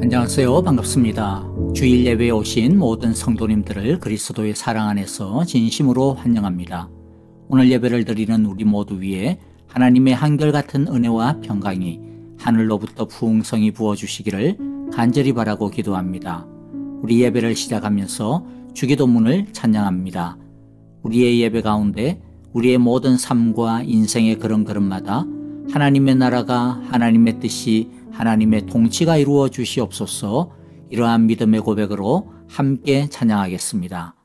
안녕하세요. 반갑습니다. 주일 예배에 오신 모든 성도님들을 그리스도의 사랑 안에서 진심으로 환영합니다. 오늘 예배를 드리는 우리 모두 위에 하나님의 한결같은 은혜와 평강이 하늘로부터 풍성히 부어주시기를 간절히 바라고 기도합니다. 우리 예배를 시작하면서 주기도문을 찬양합니다. 우리의 예배 가운데 우리의 모든 삶과 인생의 걸음걸음마다 하나님의 나라가, 하나님의 뜻이, 하나님의 통치가 이루어 주시옵소서. 이러한 믿음의 고백으로 함께 찬양하겠습니다.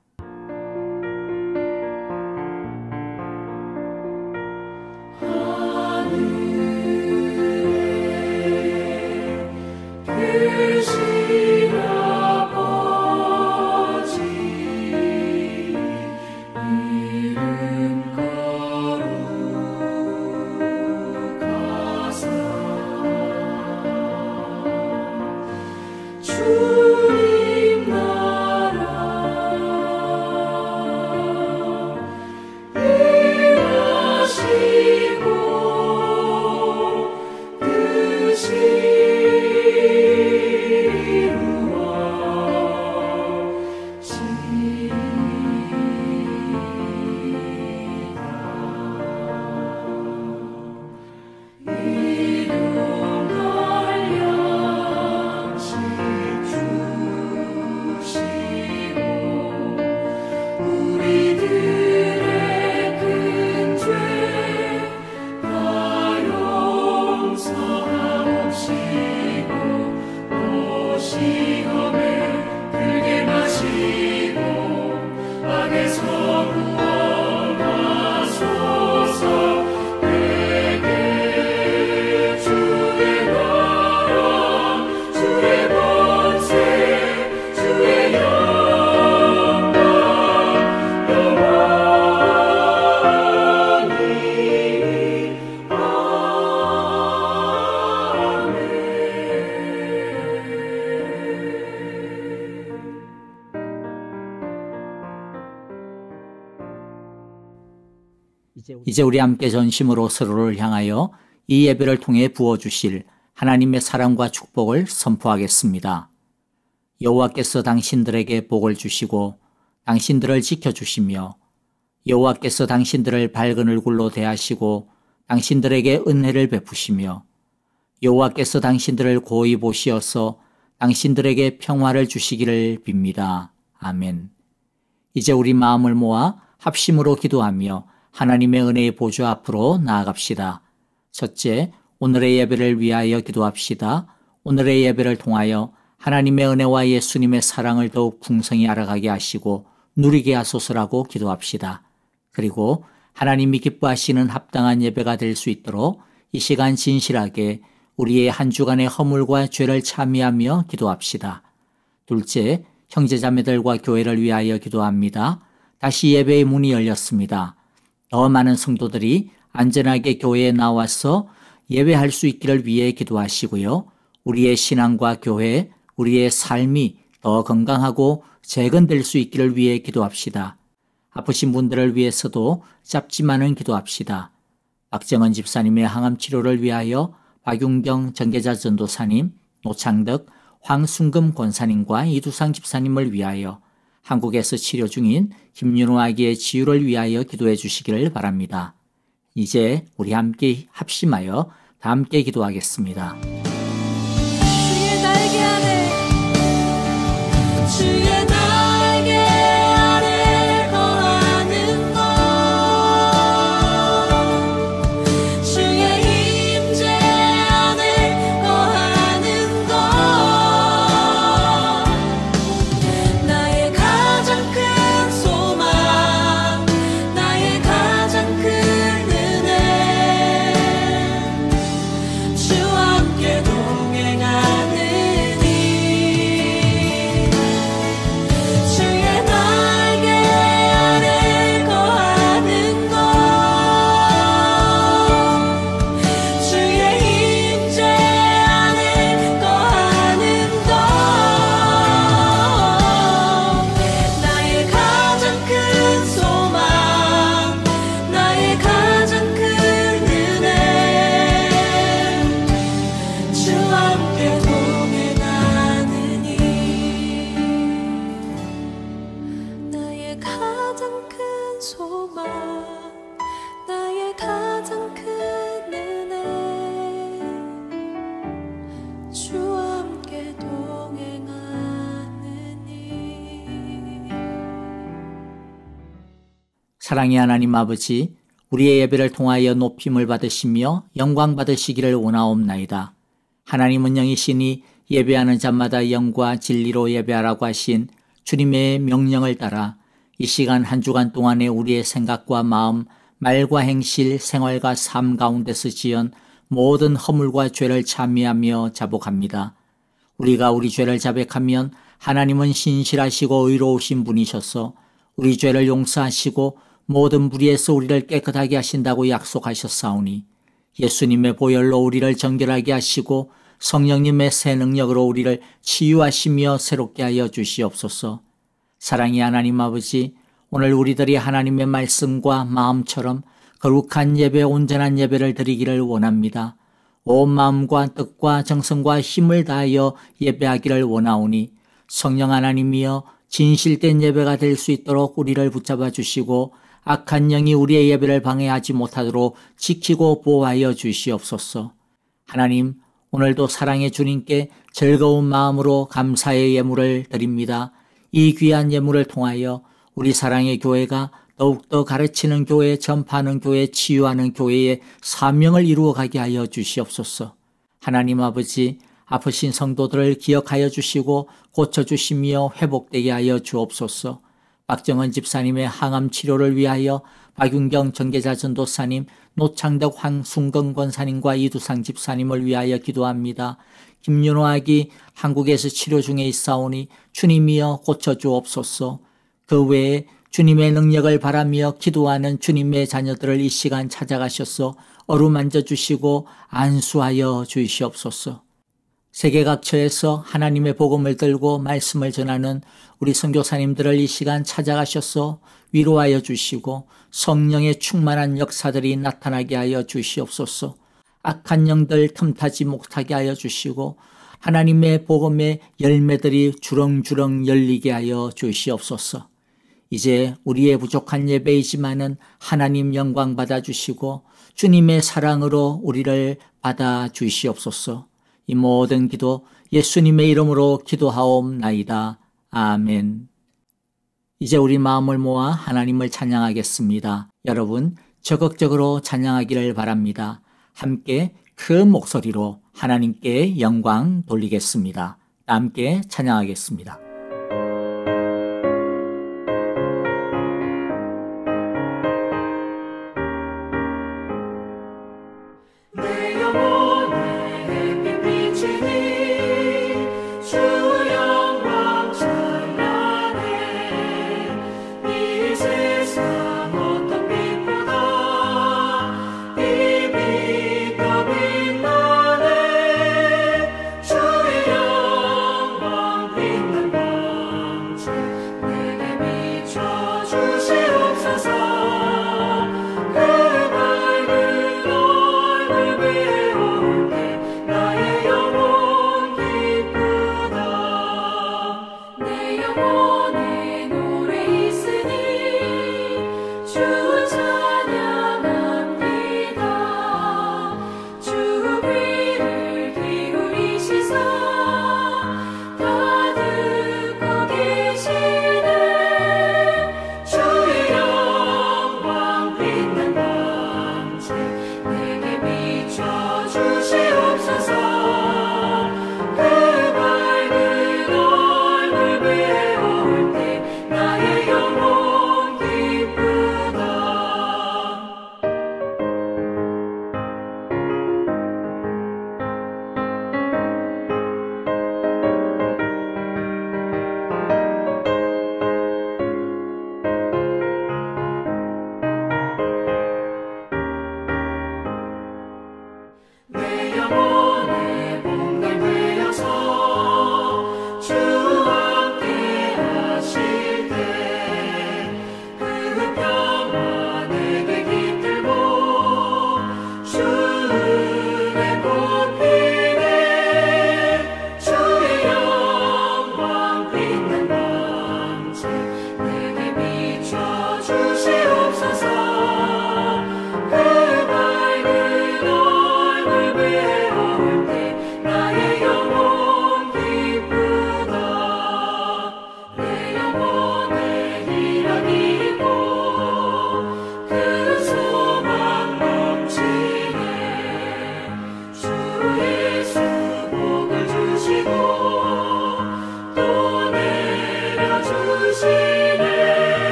이제 우리 함께 전심으로 서로를 향하여 이 예배를 통해 부어주실 하나님의 사랑과 축복을 선포하겠습니다. 여호와께서 당신들에게 복을 주시고 당신들을 지켜주시며 여호와께서 당신들을 밝은 얼굴로 대하시고 당신들에게 은혜를 베푸시며 여호와께서 당신들을 고이 보시어서 당신들에게 평화를 주시기를 빕니다. 아멘. 이제 우리 마음을 모아 합심으로 기도하며 하나님의 은혜의 보좌 앞으로 나아갑시다. 첫째, 오늘의 예배를 위하여 기도합시다. 오늘의 예배를 통하여 하나님의 은혜와 예수님의 사랑을 더욱 풍성히 알아가게 하시고 누리게 하소서라고 기도합시다. 그리고 하나님이 기뻐하시는 합당한 예배가 될 수 있도록 이 시간 진실하게 우리의 한 주간의 허물과 죄를 참여하며 기도합시다. 둘째, 형제자매들과 교회를 위하여 기도합니다. 다시 예배의 문이 열렸습니다. 더 많은 성도들이 안전하게 교회에 나와서 예배할 수 있기를 위해 기도하시고요. 우리의 신앙과 교회, 우리의 삶이 더 건강하고 재건될 수 있기를 위해 기도합시다. 아프신 분들을 위해서도 짧지만은 기도합시다. 박정은 집사님의 항암 치료를 위하여 박윤경 전계자 전도사님, 노창덕, 황순금 권사님과 이두상 집사님을 위하여 한국에서 치료 중인 김윤호 아기의 치유를 위하여 기도해 주시기를 바랍니다. 이제 우리 함께 합심하여 다 함께 기도하겠습니다. 주의 날개 아래 주의 날개 아래 거하는 것 주의 임재 안에 거하는 것 나의 가장 큰 소망 나의 가장 큰 은혜 주와 함께 동행하는 사랑의 하나님 아버지, 우리의 예배를 통하여 높임을 받으시며 영광 받으시기를 원하옵나이다. 하나님은 영이시니 예배하는 자마다 영과 진리로 예배하라고 하신 주님의 명령을 따라 이 시간 한 주간 동안에 우리의 생각과 마음, 말과 행실, 생활과 삶 가운데서 지은 모든 허물과 죄를 참회하며 자복합니다. 우리가 우리 죄를 자백하면 하나님은 신실하시고 의로우신 분이셔서 우리 죄를 용서하시고 모든 불의에서 우리를 깨끗하게 하신다고 약속하셨사오니 예수님의 보혈로 우리를 정결하게 하시고 성령님의 새 능력으로 우리를 치유하시며 새롭게 하여 주시옵소서. 사랑의 하나님 아버지, 오늘 우리들이 하나님의 말씀과 마음처럼 거룩한 예배, 온전한 예배를 드리기를 원합니다. 온 마음과 뜻과 정성과 힘을 다하여 예배하기를 원하오니 성령 하나님이여 진실된 예배가 될 수 있도록 우리를 붙잡아 주시고 악한 영이 우리의 예배를 방해하지 못하도록 지키고 보호하여 주시옵소서. 하나님, 오늘도 사랑의 주님께 즐거운 마음으로 감사의 예물을 드립니다. 이 귀한 예물을 통하여 우리 사랑의 교회가 더욱더 가르치는 교회, 전파하는 교회, 치유하는 교회의 사명을 이루어가게 하여 주시옵소서. 하나님 아버지, 아프신 성도들을 기억하여 주시고 고쳐주시며 회복되게 하여 주옵소서. 박정은 집사님의 항암 치료를 위하여 박윤경 전계자 전도사님, 노창덕 황순건 권사님과 이두상 집사님을 위하여 기도합니다. 김윤호 아기 한국에서 치료 중에 있사오니 주님이여 고쳐주옵소서. 그 외에 주님의 능력을 바라며 기도하는 주님의 자녀들을 이 시간 찾아가셔서 어루만져 주시고 안수하여 주시옵소서. 세계 각처에서 하나님의 복음을 들고 말씀을 전하는 우리 선교사님들을 이 시간 찾아가셔서 위로하여 주시고 성령의 충만한 역사들이 나타나게 하여 주시옵소서. 악한 영들 틈타지 못하게 하여 주시고 하나님의 복음의 열매들이 주렁주렁 열리게 하여 주시옵소서. 이제 우리의 부족한 예배이지만은 하나님 영광 받아주시고 주님의 사랑으로 우리를 받아주시옵소서. 이 모든 기도 예수님의 이름으로 기도하옵나이다. 아멘. 이제 우리 마음을 모아 하나님을 찬양하겠습니다. 여러분 적극적으로 찬양하기를 바랍니다. 함께 큰 목소리로 하나님께 영광 돌리겠습니다. 함께 찬양하겠습니다. 주의 영광 빛난다.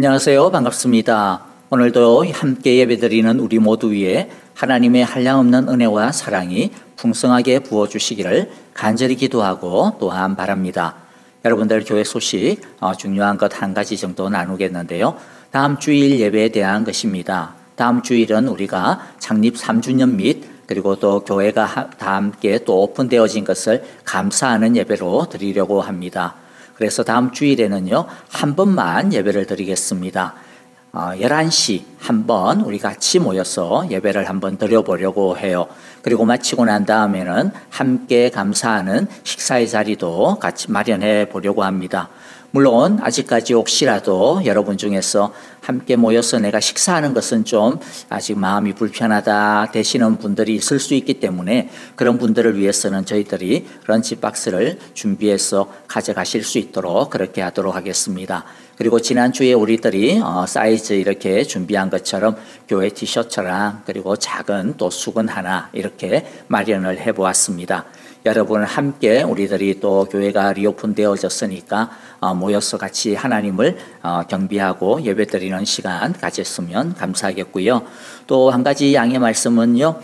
안녕하세요. 반갑습니다. 오늘도 함께 예배드리는 우리 모두 위에 하나님의 한량없는 은혜와 사랑이 풍성하게 부어주시기를 간절히 기도하고 또한 바랍니다. 여러분들 교회 소식 중요한 것 한 가지 정도 나누겠는데요. 다음 주일 예배에 대한 것입니다. 다음 주일은 우리가 창립 3주년 및 그리고 또 교회가 다 함께 또 오픈되어진 것을 감사하는 예배로 드리려고 합니다. 그래서 다음 주일에는요, 한 번만 예배를 드리겠습니다. 11시 한번 우리 같이 모여서 예배를 한번 드려보려고 해요. 그리고 마치고 난 다음에는 함께 감사하는 식사의 자리도 같이 마련해 보려고 합니다. 물론 아직까지 혹시라도 여러분 중에서 함께 모여서 내가 식사하는 것은 좀 아직 마음이 불편하다 되시는 분들이 있을 수 있기 때문에 그런 분들을 위해서는 저희들이 런치박스를 준비해서 가져가실 수 있도록 그렇게 하도록 하겠습니다. 그리고 지난주에 우리들이 사이즈 이렇게 준비한 것처럼 교회 티셔츠랑 그리고 작은 또 수건 하나 이렇게 마련을 해 보았습니다. 여러분 함께 우리들이 또 교회가 리오픈 되어졌으니까 모여서 같이 하나님을 경배하고 예배드리는 시간 가졌으면 감사하겠고요. 또 한 가지 양해 말씀은요.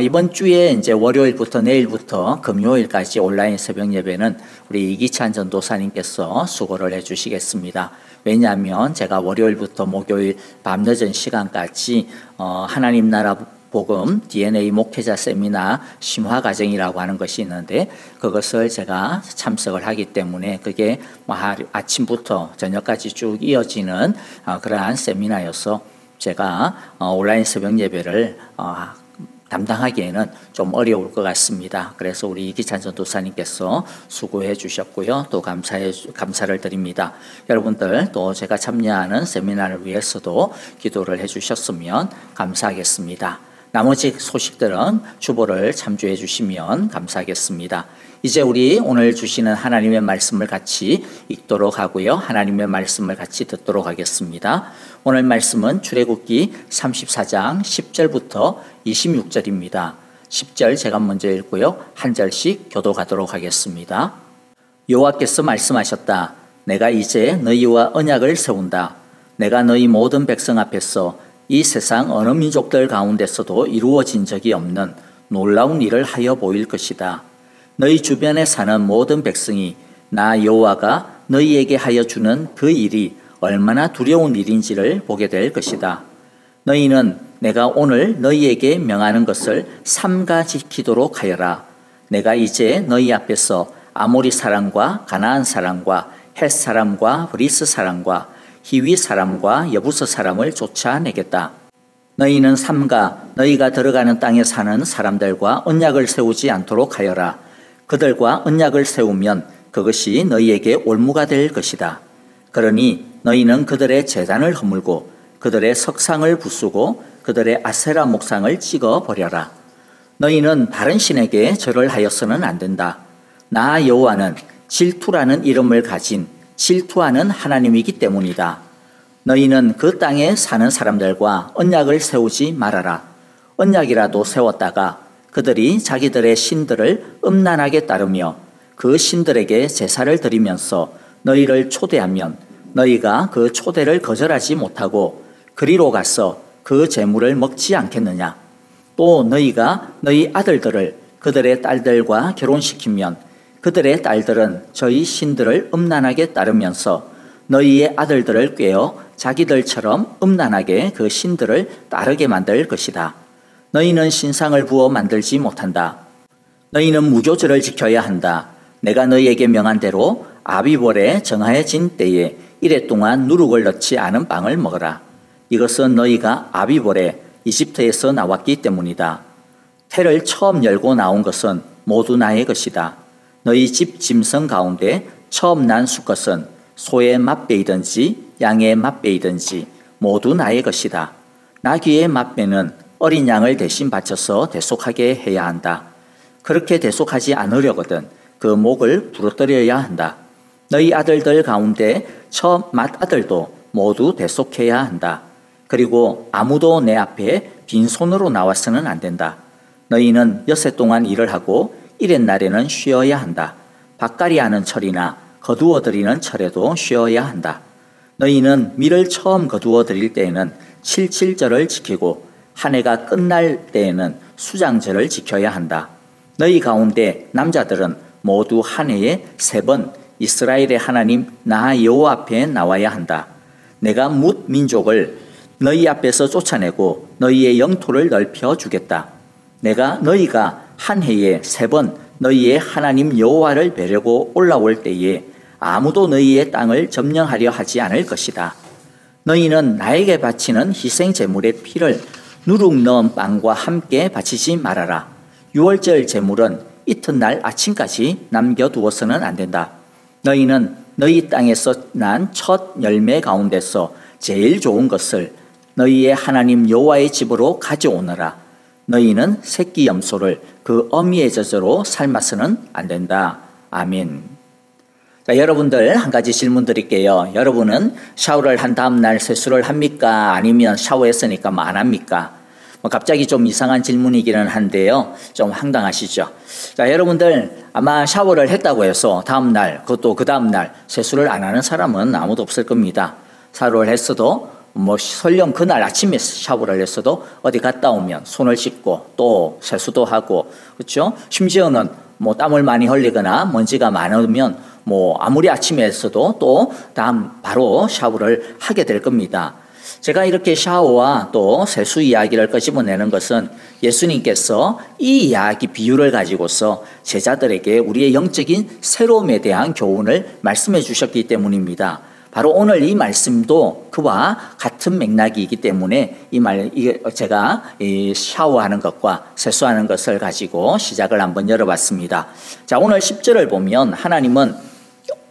이번 주에 이제 월요일부터 내일부터 금요일까지 온라인 새벽 예배는 우리 이기찬 전도사님께서 수고를 해 주시겠습니다. 왜냐하면 제가 월요일부터 목요일 밤늦은 시간까지 하나님 나라 복음 DNA 목회자 세미나 심화 과정이라고 하는 것이 있는데 그것을 제가 참석을 하기 때문에 그게 아침부터 저녁까지 쭉 이어지는 그러한 세미나여서 제가 온라인 새벽 예배를 담당하기에는 좀 어려울 것 같습니다. 그래서 우리 이기찬 전도사님께서 수고해 주셨고요. 또 감사를 드립니다. 여러분들 또 제가 참여하는 세미나를 위해서도 기도를 해 주셨으면 감사하겠습니다. 나머지 소식들은 주보를 참조해 주시면 감사하겠습니다. 이제 우리 오늘 주시는 하나님의 말씀을 같이 읽도록 하고요. 하나님의 말씀을 같이 듣도록 하겠습니다. 오늘 말씀은 출애굽기 34장 10절부터 26절입니다. 10절 제가 먼저 읽고요. 한 절씩 교독하도록 하겠습니다. 여호와께서 말씀하셨다. 내가 이제 너희와 언약을 세운다. 내가 너희 모든 백성 앞에서 이 세상 어느 민족들 가운데서도 이루어진 적이 없는 놀라운 일을 하여 보일 것이다. 너희 주변에 사는 모든 백성이 나 여호와가 너희에게 하여 주는 그 일이 얼마나 두려운 일인지를 보게 될 것이다. 너희는 내가 오늘 너희에게 명하는 것을 삼가 지키도록 하여라. 내가 이제 너희 앞에서 아모리 사람과 가나안 사람과 헷 사람과 브리스 사람과 히위 사람과 여부스 사람을 쫓아내겠다. 너희는 삼가 너희가 들어가는 땅에 사는 사람들과 언약을 세우지 않도록 하여라. 그들과 언약을 세우면 그것이 너희에게 올무가 될 것이다. 그러니 너희는 그들의 제단을 허물고 그들의 석상을 부수고 그들의 아세라 목상을 찍어 버려라. 너희는 다른 신에게 절을 하여서는 안 된다. 나 여호와는 질투라는 이름을 가진 질투하는 하나님이기 때문이다. 너희는 그 땅에 사는 사람들과 언약을 세우지 말아라. 언약이라도 세웠다가 그들이 자기들의 신들을 음란하게 따르며 그 신들에게 제사를 드리면서 너희를 초대하면 너희가 그 초대를 거절하지 못하고 그리로 가서 그 제물을 먹지 않겠느냐. 또 너희가 너희 아들들을 그들의 딸들과 결혼시키면 그들의 딸들은 저희 신들을 음란하게 따르면서 너희의 아들들을 꾀어 자기들처럼 음란하게 그 신들을 따르게 만들 것이다. 너희는 신상을 부어 만들지 못한다. 너희는 무교절을 지켜야 한다. 내가 너희에게 명한 대로 아비벌에 정하여진 때에 이래 동안 누룩을 넣지 않은 빵을 먹어라. 이것은 너희가 아비벌에 이집트에서 나왔기 때문이다. 태를 처음 열고 나온 것은 모두 나의 것이다. 너희 집 짐승 가운데 처음 난 수컷은 소의 맛배이든지 양의 맛배이든지 모두 나의 것이다. 나귀의 맛배는 어린 양을 대신 바쳐서 대속하게 해야 한다. 그렇게 대속하지 않으려거든 그 목을 부러뜨려야 한다. 너희 아들들 가운데 처음 맏아들도 모두 대속해야 한다. 그리고 아무도 내 앞에 빈손으로 나와서는 안 된다. 너희는 엿새 동안 일을 하고 이렛 날에는 쉬어야 한다. 밭갈이 하는 철이나 거두어 들이는 철에도 쉬어야 한다. 너희는 밀을 처음 거두어 드릴 때에는 칠칠절을 지키고 한 해가 끝날 때에는 수장절을 지켜야 한다. 너희 가운데 남자들은 모두 한 해에 3번 이스라엘의 하나님 나 여호와 앞에 나와야 한다. 내가 뭇 민족을 너희 앞에서 쫓아내고 너희의 영토를 넓혀 주겠다. 내가 너희가 한 해에 3번 너희의 하나님 여호와를 뵈려고 올라올 때에 아무도 너희의 땅을 점령하려 하지 않을 것이다. 너희는 나에게 바치는 희생 제물의 피를 누룩 넣은 빵과 함께 바치지 말아라. 유월절 제물은 이튿날 아침까지 남겨두어서는 안 된다. 너희는 너희 땅에서 난 첫 열매 가운데서 제일 좋은 것을 너희의 하나님 여호와의 집으로 가져오너라. 너희는 새끼 염소를 그 어미의 젖으로 삶아서는 안 된다. 아멘. 자, 여러분들 한 가지 질문 드릴게요. 여러분은 샤워를 한 다음 날 세수를 합니까? 아니면 샤워했으니까 뭐 안 합니까? 갑자기 좀 이상한 질문이기는 한데요. 좀 황당하시죠? 자, 여러분들 아마 샤워를 했다고 해서 다음 날, 그것도 그 다음 날 세수를 안 하는 사람은 아무도 없을 겁니다. 샤워를 했어도 설령 그날 아침에 샤워를 했어도 어디 갔다 오면 손을 씻고 또 세수도 하고, 그렇죠? 심지어는 땀을 많이 흘리거나 먼지가 많으면 아무리 아침에 했어도 또 다음 바로 샤워를 하게 될 겁니다. 제가 이렇게 샤워와 또 세수 이야기를 끄집어내는 것은 예수님께서 이 이야기 비유를 가지고서 제자들에게 우리의 영적인 새로움에 대한 교훈을 말씀해 주셨기 때문입니다. 바로 오늘 이 말씀도 그와 같은 맥락이기 때문에 제가 이 샤워하는 것과 세수하는 것을 가지고 시작을 한번 열어봤습니다. 자, 오늘 10절을 보면 하나님은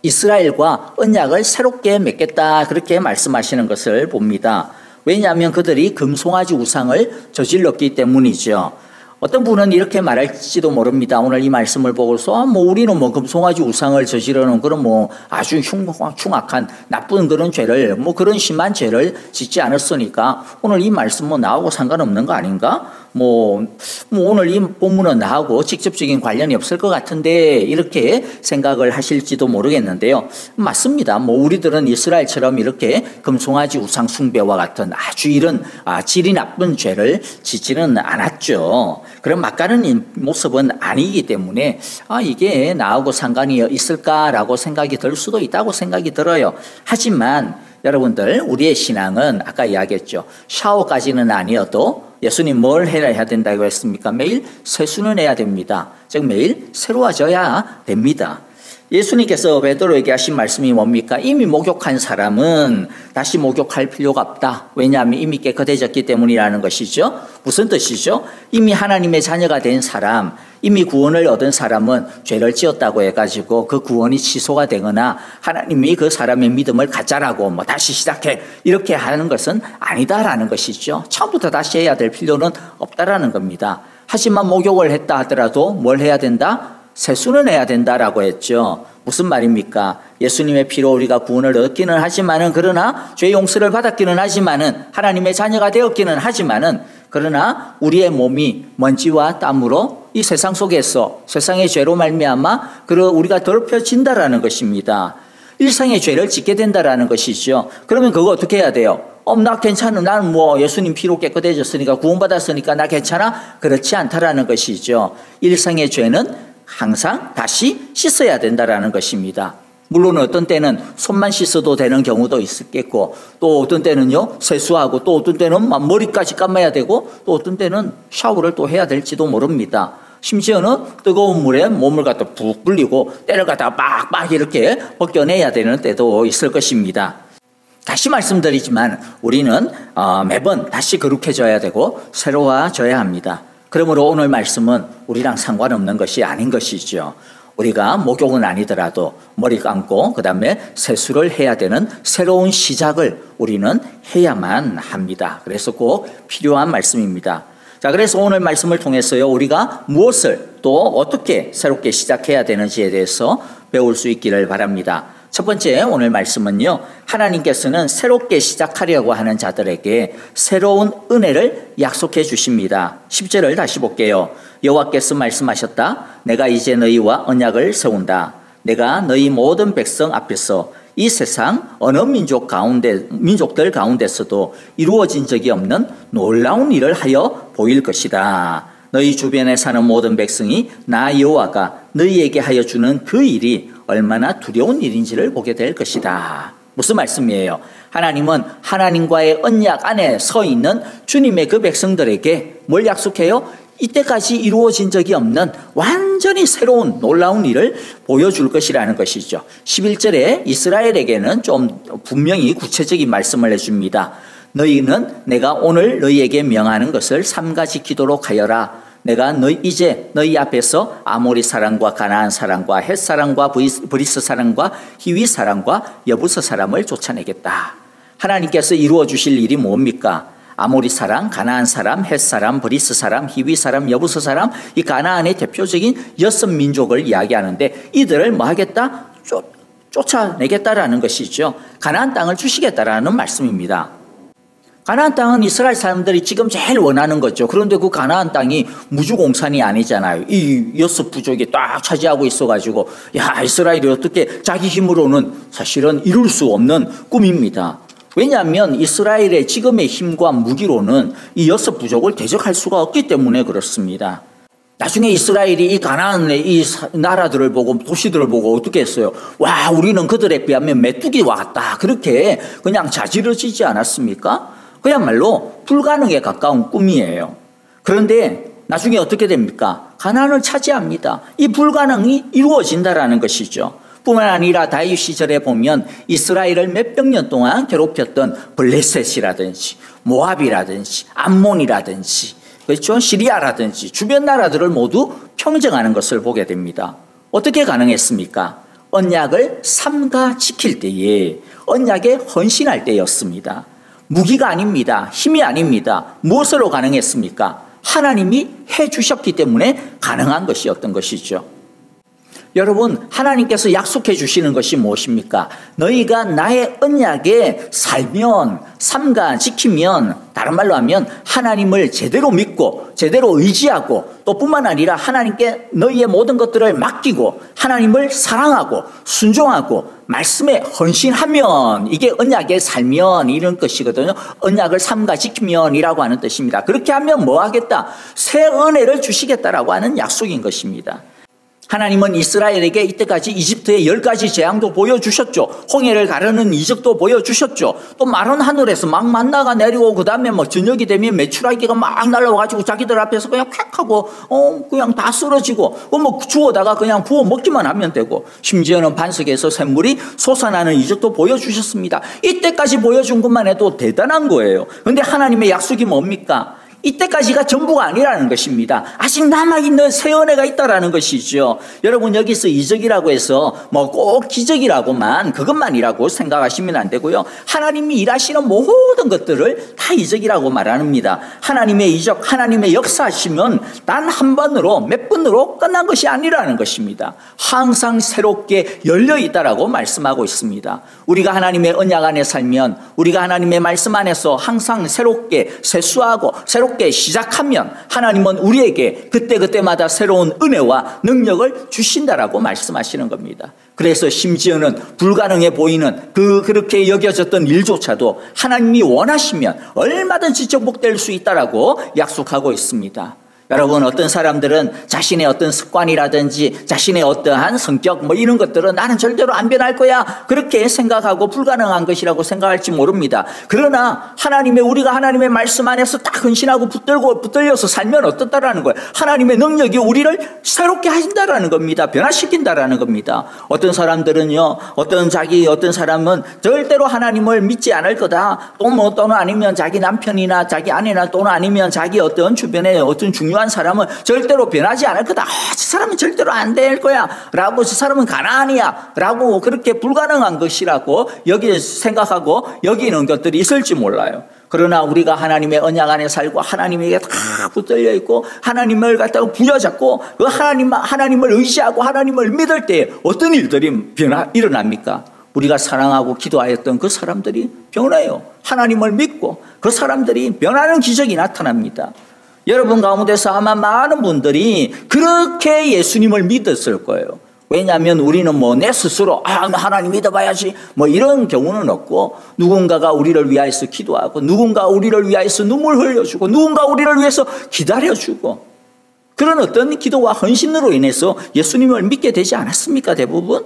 이스라엘과 언약을 새롭게 맺겠다 그렇게 말씀하시는 것을 봅니다. 왜냐하면 그들이 금송아지 우상을 저질렀기 때문이죠. 어떤 분은 이렇게 말할지도 모릅니다. 오늘 이 말씀을 보고서 우리는 금송아지 우상을 저지르는 그런 아주 흉악한 나쁜 그런 죄를 그런 심한 죄를 짓지 않았으니까 오늘 이 말씀 나하고 상관없는 거 아닌가? 오늘 이 본문은 나하고 직접적인 관련이 없을 것 같은데 이렇게 생각을 하실지도 모르겠는데요. 맞습니다. 우리들은 이스라엘처럼 이렇게 금송아지 우상 숭배와 같은 아주 이런 질이 나쁜 죄를 짓지는 않았죠. 그런 막가는 모습은 아니기 때문에 이게 나하고 상관이 있을까라고 생각이 들 수도 있다고 생각이 들어요. 하지만 여러분들 우리의 신앙은 아까 이야기했죠. 샤워까지는 아니어도 예수님 뭘 해야 된다고 했습니까? 매일 세수는 해야 됩니다. 즉 매일 새로워져야 됩니다. 예수님께서 베드로에게 하신 말씀이 뭡니까? 이미 목욕한 사람은 다시 목욕할 필요가 없다. 왜냐하면 이미 깨끗해졌기 때문이라는 것이죠. 무슨 뜻이죠? 이미 하나님의 자녀가 된 사람, 이미 구원을 얻은 사람은 죄를 지었다고 해가지고 그 구원이 취소가 되거나 하나님이 그 사람의 믿음을 가짜라고 다시 시작해 이렇게 하는 것은 아니다라는 것이죠. 처음부터 다시 해야 될 필요는 없다라는 겁니다. 하지만 목욕을 했다 하더라도 뭘 해야 된다? 세수는 해야 된다라고 했죠. 무슨 말입니까? 예수님의 피로 우리가 구원을 얻기는 하지만은 그러나 죄 용서를 받았기는 하지만은 하나님의 자녀가 되었기는 하지만은 그러나 우리의 몸이 먼지와 땀으로 이 세상 속에서 세상의 죄로 말미암아 우리가 더럽혀진다라는 것입니다. 일상의 죄를 짓게 된다라는 것이죠. 그러면 그거 어떻게 해야 돼요? 나 괜찮아. 나는 예수님 피로 깨끗해졌으니까 구원받았으니까 나 괜찮아? 그렇지 않다라는 것이죠. 일상의 죄는 항상 다시 씻어야 된다라는 것입니다. 물론 어떤 때는 손만 씻어도 되는 경우도 있겠고 또 어떤 때는요 세수하고 또 어떤 때는 머리까지 감아야 되고 또 어떤 때는 샤워를 또 해야 될지도 모릅니다. 심지어는 뜨거운 물에 몸을 갖다 푹 불리고 때를 갖다 빡빡 이렇게 벗겨내야 되는 때도 있을 것입니다. 다시 말씀드리지만 우리는 매번 다시 거룩해져야 되고 새로워져야 합니다. 그러므로 오늘 말씀은 우리랑 상관없는 것이 아닌 것이죠. 우리가 목욕은 아니더라도 머리 감고 그 다음에 세수를 해야 되는 새로운 시작을 우리는 해야만 합니다. 그래서 꼭 필요한 말씀입니다. 자, 그래서 오늘 말씀을 통해서요 우리가 무엇을 또 어떻게 새롭게 시작해야 되는지에 대해서 배울 수 있기를 바랍니다. 첫 번째 오늘 말씀은요 하나님께서는 새롭게 시작하려고 하는 자들에게 새로운 은혜를 약속해 주십니다. 10절을 다시 볼게요. 여호와께서 말씀하셨다. 내가 이제 너희와 언약을 세운다. 내가 너희 모든 백성 앞에서 이 세상 어느 민족들 가운데서도 이루어진 적이 없는 놀라운 일을 하여 보일 것이다. 너희 주변에 사는 모든 백성이 나 여호와가 너희에게 하여 주는 그 일이 얼마나 두려운 일인지를 보게 될 것이다. 무슨 말씀이에요? 하나님은 하나님과의 언약 안에 서 있는 주님의 그 백성들에게 뭘 약속해요? 이때까지 이루어진 적이 없는 완전히 새로운 놀라운 일을 보여줄 것이라는 것이죠. 11절에 이스라엘에게는 좀 분명히 구체적인 말씀을 해줍니다. 너희는 내가 오늘 너희에게 명하는 것을 삼가 지키도록 하여라. 내가 이제 너희 앞에서 아모리 사람과 가나안 사람과 헷 사람과 브리스 사람과 히위 사람과 여부스 사람을 쫓아내겠다. 하나님께서 이루어 주실 일이 뭡니까? 아모리 사람, 가나안 사람, 헷 사람, 브리스 사람, 히위 사람, 여부스 사람, 이 가나안의 대표적인 6민족을 이야기하는데 이들을 뭐 하겠다? 쫓아내겠다라는 것이죠. 가나안 땅을 주시겠다라는 말씀입니다. 가나안 땅은 이스라엘 사람들이 지금 제일 원하는 거죠. 그런데 그 가나안 땅이 무주공산이 아니잖아요. 이 6부족이 딱 차지하고 있어가지고 야, 이스라엘이 어떻게 자기 힘으로는 사실은 이룰 수 없는 꿈입니다. 왜냐하면 이스라엘의 지금의 힘과 무기로는 이 6부족을 대적할 수가 없기 때문에 그렇습니다. 나중에 이스라엘이 이 가나안의 이 나라들을 보고 도시들을 보고 어떻게 했어요? 와, 우리는 그들에 비하면 메뚜기와 같다. 그렇게 그냥 자지러지지 않았습니까? 그야말로 불가능에 가까운 꿈이에요. 그런데 나중에 어떻게 됩니까? 가나안을 차지합니다. 이 불가능이 이루어진다라는 것이죠. 뿐만 아니라 다윗 시절에 보면 이스라엘을 몇백 년 동안 괴롭혔던 블레셋이라든지 모압이라든지 암몬이라든지 그렇죠? 시리아라든지 주변 나라들을 모두 평정하는 것을 보게 됩니다. 어떻게 가능했습니까? 언약을 삼가 지킬 때에 언약에 헌신할 때였습니다. 무기가 아닙니다. 힘이 아닙니다. 무엇으로 가능했습니까? 하나님이 해주셨기 때문에 가능한 것이었던 것이죠. 여러분, 하나님께서 약속해 주시는 것이 무엇입니까? 너희가 나의 언약에 살면, 삼가 지키면, 다른 말로 하면 하나님을 제대로 믿고 제대로 의지하고 또 뿐만 아니라 하나님께 너희의 모든 것들을 맡기고 하나님을 사랑하고 순종하고 말씀에 헌신하면 이게 언약에 살면 이런 것이거든요. 언약을 삼가 지키면이라고 하는 뜻입니다. 그렇게 하면 뭐 하겠다? 새 은혜를 주시겠다라고 하는 약속인 것입니다. 하나님은 이스라엘에게 이때까지 이집트의 10가지 재앙도 보여주셨죠. 홍해를 가르는 이적도 보여주셨죠. 또 마른 하늘에서 막 만나가 내리고 그 다음에 뭐 저녁이 되면 메추라기가 막 날라와가지고 자기들 앞에서 그냥 콱 하고 그냥 다 쓰러지고 뭐 주워다가 그냥 부어 먹기만 하면 되고 심지어는 반석에서 샘물이 솟아나는 이적도 보여주셨습니다. 이때까지 보여준 것만 해도 대단한 거예요. 그런데 하나님의 약속이 뭡니까? 이때까지가 전부가 아니라는 것입니다. 아직 남아있는 새 은혜가 있다라는 것이죠. 여러분, 여기서 이적이라고 해서 뭐 꼭 기적이라고만 그것만이라고 생각하시면 안 되고요. 하나님이 일하시는 모든 것들을 다 이적이라고 말합니다. 하나님의 이적, 하나님의 역사하시면 단 한 번으로 몇 번으로 끝난 것이 아니라는 것입니다. 항상 새롭게 열려있다라고 말씀하고 있습니다. 우리가 하나님의 언약 안에 살면 우리가 하나님의 말씀 안에서 항상 새롭게 세수하고 새롭게 시작하면 하나님은 우리에게 그때그때마다 새로운 은혜와 능력을 주신다라고 말씀하시는 겁니다. 그래서 심지어는 불가능해 보이는 그렇게 여겨졌던 일조차도 하나님이 원하시면 얼마든지 정복될 수 있다라고 약속하고 있습니다. 여러분, 어떤 사람들은 자신의 어떤 습관이라든지 자신의 어떠한 성격 뭐 이런 것들은 나는 절대로 안 변할 거야 그렇게 생각하고 불가능한 것이라고 생각할지 모릅니다. 그러나 우리가 하나님의 말씀 안에서 딱 헌신하고 붙들려서 살면 어떻다라는 거예요. 하나님의 능력이 우리를 새롭게 하신다라는 겁니다. 변화시킨다라는 겁니다. 어떤 사람들은요, 어떤 사람은 절대로 하나님을 믿지 않을 거다. 또는 아니면 자기 남편이나 자기 아내나 또는 아니면 자기 어떤 주변에 어떤 중요한 사람은 절대로 변하지 않을 거다. 저 사람은 절대로 안 될 거야 라고, 저 사람은 가나안이야 라고 그렇게 불가능한 것이라고 생각하고 여기는 것들이 있을지 몰라요. 그러나 우리가 하나님의 언약 안에 살고 하나님에게 다 붙들려 있고 하나님을 갖다가 부여잡고 그 하나님을 의지하고 하나님을 믿을 때 어떤 일들이 일어납니까? 우리가 사랑하고 기도하였던 그 사람들이 변해요. 하나님을 믿고 그 사람들이 변하는 기적이 나타납니다. 여러분 가운데서 아마 많은 분들이 그렇게 예수님을 믿었을 거예요. 왜냐하면 우리는 뭐 내 스스로 하나님 믿어봐야지 뭐 이런 경우는 없고, 누군가가 우리를 위하여서 기도하고, 누군가 우리를 위하여서 눈물 흘려주고, 누군가 우리를 위해서 기다려주고, 그런 어떤 기도와 헌신으로 인해서 예수님을 믿게 되지 않았습니까? 대부분.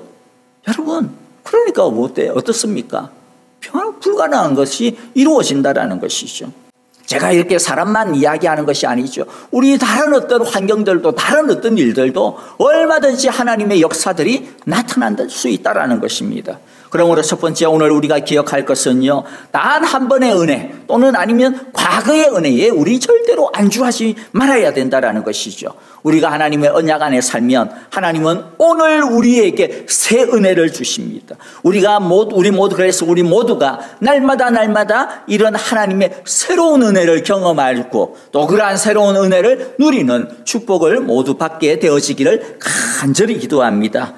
여러분, 그러니까 어떻습니까? 불가능한 것이 이루어진다라는 것이죠. 제가 이렇게 사람만 이야기하는 것이 아니죠. 우리 다른 어떤 환경들도, 다른 어떤 일들도 얼마든지 하나님의 역사들이 나타날 수 있다는 것입니다. 그러므로 첫 번째 오늘 우리가 기억할 것은요, 단 한 번의 은혜 또는 아니면 과거의 은혜에 우리 절대로 안주하지 말아야 된다는 것이죠. 우리가 하나님의 언약 안에 살면 하나님은 오늘 우리에게 새 은혜를 주십니다. 우리 모두 그래서 우리 모두가 날마다 이런 하나님의 새로운 은혜를 경험하고, 또 그러한 새로운 은혜를 누리는 축복을 모두 받게 되어지기를 간절히 기도합니다.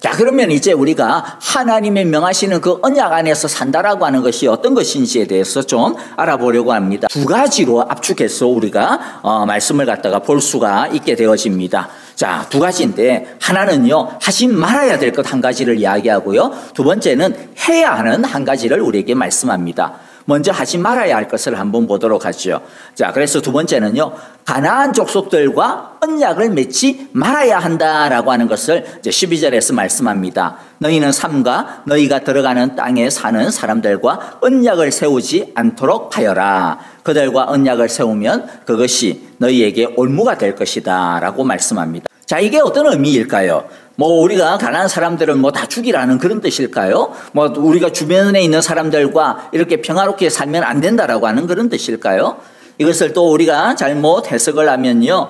자, 그러면 이제 우리가 하나님의 명하시는 그 언약 안에서 산다라고 하는 것이 어떤 것인지에 대해서 좀 알아보려고 합니다. 두 가지로 압축해서 우리가 말씀을 갖다가 볼 수가 있게 되어집니다. 자, 두 가지인데, 하나는요, 하지 말아야 될 것 한 가지를 이야기하고요, 두 번째는 해야 하는 한 가지를 우리에게 말씀합니다. 먼저 하지 말아야 할 것을 한번 보도록 하죠. 자, 그래서 두 번째는요, 가나안 족속들과 언약을 맺지 말아야 한다라고 하는 것을 이제 12절에서 말씀합니다. 너희는 삼가 너희가 들어가는 땅에 사는 사람들과 언약을 세우지 않도록 하여라. 그들과 언약을 세우면 그것이 너희에게 올무가 될 것이다 라고 말씀합니다. 자, 이게 어떤 의미일까요? 우리가 가난한 사람들은 다 죽이라는 그런 뜻일까요? 우리가 주변에 있는 사람들과 이렇게 평화롭게 살면 안 된다라고 하는 그런 뜻일까요? 이것을 또 우리가 잘못 해석을 하면요,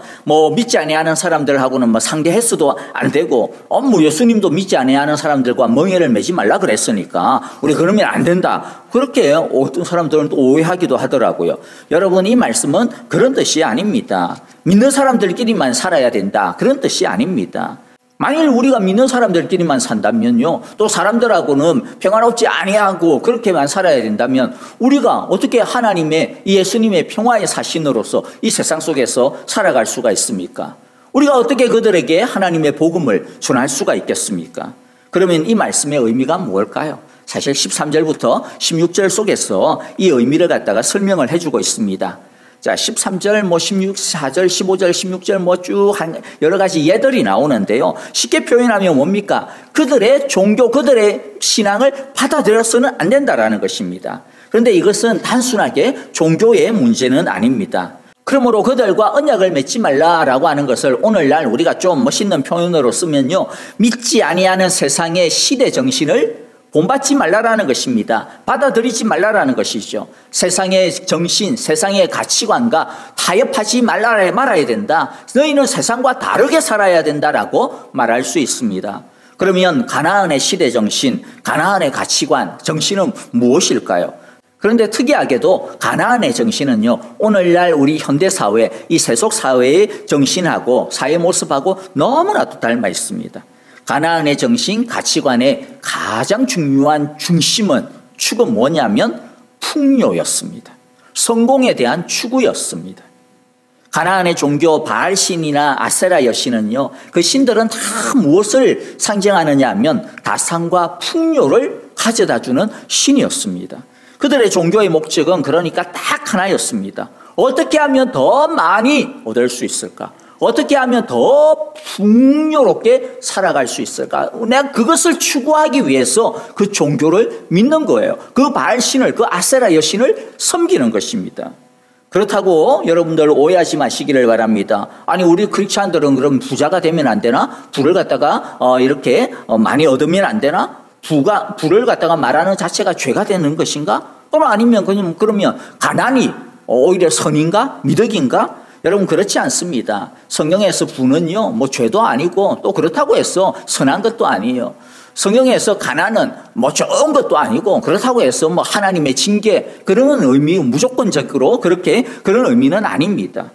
믿지 아니하는 사람들하고는 상대해서도 안 되고, 예수님도 믿지 아니하는 사람들과盟约를 맺지 말라 그랬으니까 우리 그러면 안 된다, 그렇게 어떤 사람들은 또 오해하기도 하더라고요. 여러분, 이 말씀은 그런 뜻이 아닙니다. 믿는 사람들끼리만 살아야 된다, 그런 뜻이 아닙니다. 만일 우리가 믿는 사람들끼리만 산다면요, 또 사람들하고는 평화롭지 아니하고 그렇게만 살아야 된다면 우리가 어떻게 하나님의 이 예수님의 평화의 사신으로서 이 세상 속에서 살아갈 수가 있습니까? 우리가 어떻게 그들에게 하나님의 복음을 전할 수가 있겠습니까? 그러면 이 말씀의 의미가 뭘까요? 사실 13절부터 16절 속에서 이 의미를 갖다가 설명을 해주고 있습니다. 자, 13절, 14절, 15절, 16절 쭉 여러 가지 예들이 나오는데요. 쉽게 표현하면 뭡니까? 그들의 종교, 그들의 신앙을 받아들여서는 안 된다라는 것입니다. 그런데 이것은 단순하게 종교의 문제는 아닙니다. 그러므로 그들과 언약을 맺지 말라라고 하는 것을 오늘날 우리가 좀 멋있는 표현으로 쓰면요, 믿지 아니하는 세상의 시대 정신을 본받지 말라라는 것입니다. 받아들이지 말라라는 것이죠. 세상의 정신, 세상의 가치관과 타협하지 말아야 된다. 너희는 세상과 다르게 살아야 된다라고 말할 수 있습니다. 그러면 가나안의 시대 정신, 가나안의 가치관, 정신은 무엇일까요? 그런데 특이하게도 가나안의 정신은요, 오늘날 우리 현대사회, 이 세속사회의 정신하고 사회 모습하고 너무나도 닮아 있습니다. 가나안의 정신, 가치관의 가장 중요한 축은 뭐냐면 풍요였습니다. 성공에 대한 추구였습니다. 가나안의 종교 바알신이나 아세라 여신은요, 그 신들은 다 무엇을 상징하느냐 하면 다산과 풍요를 가져다주는 신이었습니다. 그들의 종교의 목적은 그러니까 딱 하나였습니다. 어떻게 하면 더 많이 얻을 수 있을까? 어떻게 하면 더 풍요롭게 살아갈 수 있을까? 내가 그것을 추구하기 위해서 그 종교를 믿는 거예요. 그 바알신을, 그 아세라 여신을 섬기는 것입니다. 그렇다고 여러분들 오해하지 마시기를 바랍니다. 아니, 우리 크리스찬들은 그럼 부자가 되면 안 되나? 부를 갖다가 이렇게 많이 얻으면 안 되나? 부를 갖다가 말하는 자체가 죄가 되는 것인가? 또는 아니면 그러면 가난이 오히려 선인가? 미덕인가? 여러분, 그렇지 않습니다. 성경에서 부는요, 죄도 아니고 또 그렇다고 해서 선한 것도 아니에요. 성경에서 가난은 좋은 것도 아니고 그렇다고 해서 하나님의 징계, 그런 의미, 무조건적으로 그런 의미는 아닙니다.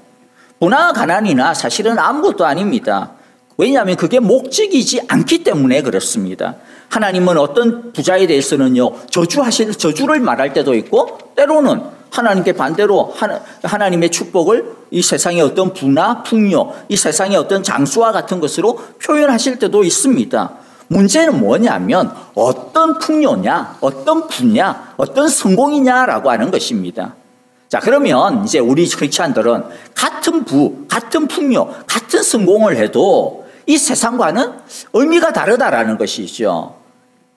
부나 가난이나 사실은 아무것도 아닙니다. 왜냐하면 그게 목적이지 않기 때문에 그렇습니다. 하나님은 어떤 부자에 대해서는요, 저주를 말할 때도 있고, 때로는 하나님께 반대로 하나님의 축복을 이 세상의 어떤 부나 풍요, 이 세상의 어떤 장수와 같은 것으로 표현하실 때도 있습니다. 문제는 뭐냐면 어떤 풍요냐, 어떤 부냐, 어떤 성공이냐라고 하는 것입니다. 자, 그러면 이제 우리 크리스찬들은 같은 부, 같은 풍요, 같은 성공을 해도 이 세상과는 의미가 다르다라는 것이죠.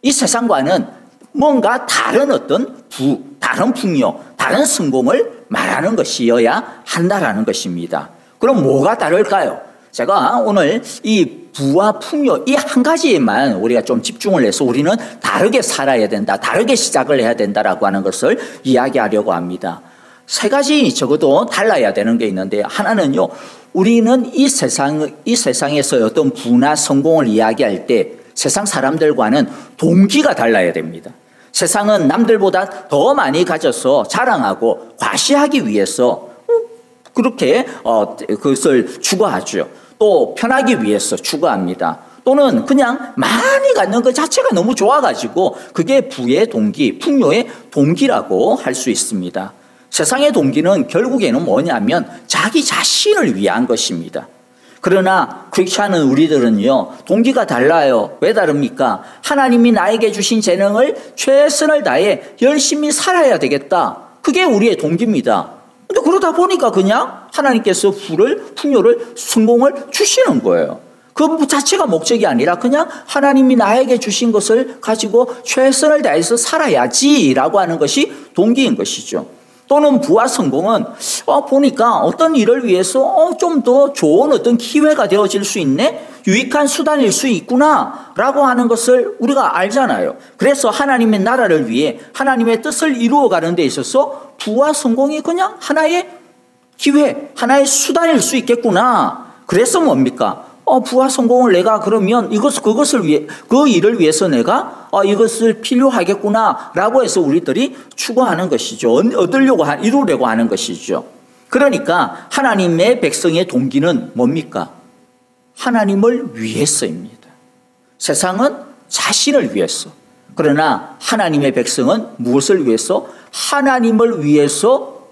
이 세상과는 뭔가 다른 어떤 부, 다른 풍요, 다른 성공을 말하는 것이어야 한다라는 것입니다. 그럼 뭐가 다를까요? 제가 오늘 이 부와 풍요 이 한 가지에만 우리가 좀 집중을 해서 우리는 다르게 살아야 된다, 다르게 시작을 해야 된다라고 하는 것을 이야기하려고 합니다. 세 가지 적어도 달라야 되는 게 있는데, 하나는요, 우리는 이 세상에서 어떤 부나 성공을 이야기할 때 세상 사람들과는 동기가 달라야 됩니다. 세상은 남들보다 더 많이 가져서 자랑하고 과시하기 위해서 그렇게 그것을 추구하죠. 또 편하기 위해서 추구합니다. 또는 그냥 많이 갖는 것 자체가 너무 좋아가지고 그게 부의 동기, 풍요의 동기라고 할 수 있습니다. 세상의 동기는 결국에는 뭐냐면 자기 자신을 위한 것입니다. 그러나 크리스찬은 우리들은요, 동기가 달라요. 왜 다릅니까? 하나님이 나에게 주신 재능을 최선을 다해 열심히 살아야 되겠다. 그게 우리의 동기입니다. 근데 그러다 보니까 그냥 하나님께서 부를, 풍요를, 성공을 주시는 거예요. 그 자체가 목적이 아니라 그냥 하나님이 나에게 주신 것을 가지고 최선을 다해서 살아야지라고 하는 것이 동기인 것이죠. 또는 부와 성공은 보니까 어떤 일을 위해서 좀 더 좋은 어떤 기회가 되어질 수 있네? 유익한 수단일 수 있구나 라고 하는 것을 우리가 알잖아요. 그래서 하나님의 나라를 위해 하나님의 뜻을 이루어가는 데 있어서 부와 성공이 그냥 하나의 기회, 하나의 수단일 수 있겠구나. 그래서 뭡니까? 부와 성공을 내가 그러면 그것을 위해, 그 일을 위해서 내가 이것을 필요하겠구나 라고 해서 우리들이 추구하는 것이죠. 이루려고 하는 것이죠. 그러니까 하나님의 백성의 동기는 뭡니까? 하나님을 위해서입니다. 세상은 자신을 위해서. 그러나 하나님의 백성은 무엇을 위해서? 하나님을 위해서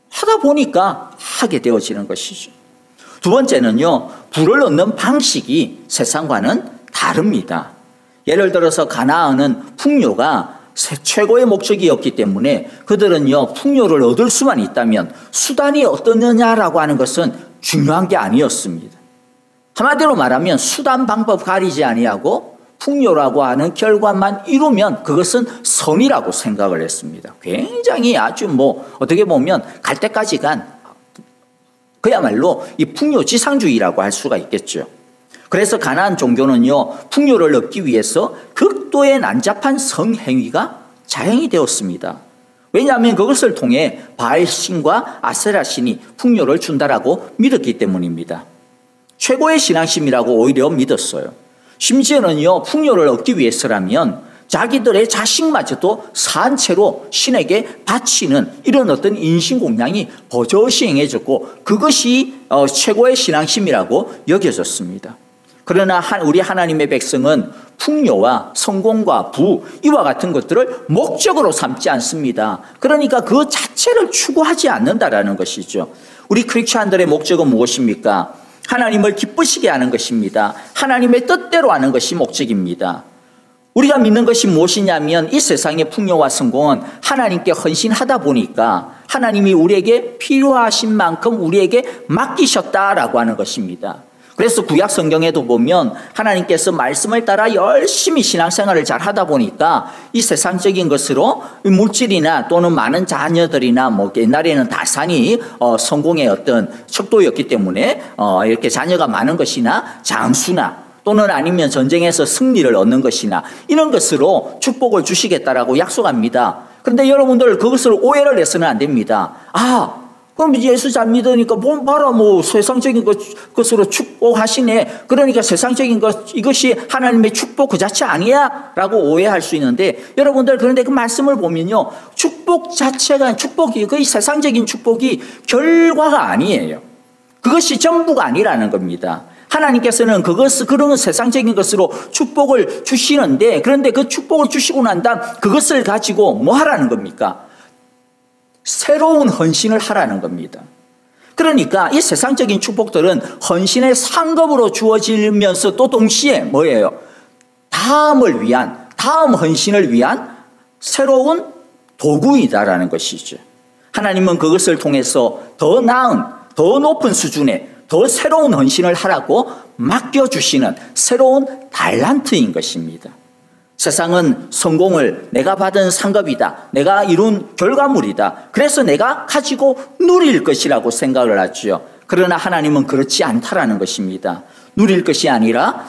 하다 보니까 하게 되어지는 것이죠. 두 번째는요, 부를 얻는 방식이 세상과는 다릅니다. 예를 들어서 가나안은 풍요가 최고의 목적이었기 때문에 그들은요, 풍요를 얻을 수만 있다면 수단이 어떠느냐라고 하는 것은 중요한 게 아니었습니다. 한마디로 말하면 수단 방법 가리지 아니하고 풍요라고 하는 결과만 이루면 그것은 선이라고 생각을 했습니다. 굉장히 아주 어떻게 보면 갈 때까지 간 그야말로 이 풍요지상주의라고 할 수가 있겠죠. 그래서 가나안 종교는요, 풍요를 얻기 위해서 극도의 난잡한 성행위가 자행이 되었습니다. 왜냐하면 그것을 통해 바알신과 아세라신이 풍요를 준다라고 믿었기 때문입니다. 최고의 신앙심이라고 오히려 믿었어요. 심지어는요, 풍요를 얻기 위해서라면 자기들의 자식마저도 산채로 신에게 바치는 이런 어떤 인신공양이 버젓이 행해졌고 그것이 최고의 신앙심이라고 여겨졌습니다. 그러나 우리 하나님의 백성은 풍요와 성공과 부 이와 같은 것들을 목적으로 삼지 않습니다. 그러니까 그 자체를 추구하지 않는다라는 것이죠. 우리 크리스찬들의 목적은 무엇입니까? 하나님을 기쁘시게 하는 것입니다. 하나님의 뜻대로 하는 것이 목적입니다. 우리가 믿는 것이 무엇이냐면 이 세상의 풍요와 성공은 하나님께 헌신하다 보니까 하나님이 우리에게 필요하신 만큼 우리에게 맡기셨다라고 하는 것입니다. 그래서 구약 성경에도 보면 하나님께서 말씀을 따라 열심히 신앙생활을 잘 하다 보니까 이 세상적인 것으로 물질이나 또는 많은 자녀들이나 옛날에는 다산이 성공의 어떤 척도였기 때문에 이렇게 자녀가 많은 것이나 장수나 또는 아니면 전쟁에서 승리를 얻는 것이나 이런 것으로 축복을 주시겠다라고 약속합니다. 그런데 여러분들 그것을 오해를 해서는 안 됩니다. 그럼 예수 잘 믿으니까 봐라 세상적인 것으로 축복하시네. 그러니까 세상적인 이것이 하나님의 축복 그 자체 아니야? 라고 오해할 수 있는데 여러분들 그런데 그 말씀을 보면요. 축복 자체가 그 세상적인 축복이 결과가 아니에요. 그것이 전부가 아니라는 겁니다. 하나님께서는 그런 세상적인 것으로 축복을 주시는데, 그런데 그 축복을 주시고 난 다음 그것을 가지고 뭐 하라는 겁니까? 새로운 헌신을 하라는 겁니다. 그러니까 이 세상적인 축복들은 헌신의 상급으로 주어지면서 또 동시에 뭐예요? 다음 헌신을 위한 새로운 도구이다라는 것이죠. 하나님은 그것을 통해서 더 나은, 더 높은 수준의 더 새로운 헌신을 하라고 맡겨주시는 새로운 달란트인 것입니다. 세상은 성공을 내가 받은 상급이다, 내가 이룬 결과물이다, 그래서 내가 가지고 누릴 것이라고 생각을 하죠. 그러나 하나님은 그렇지 않다라는 것입니다. 누릴 것이 아니라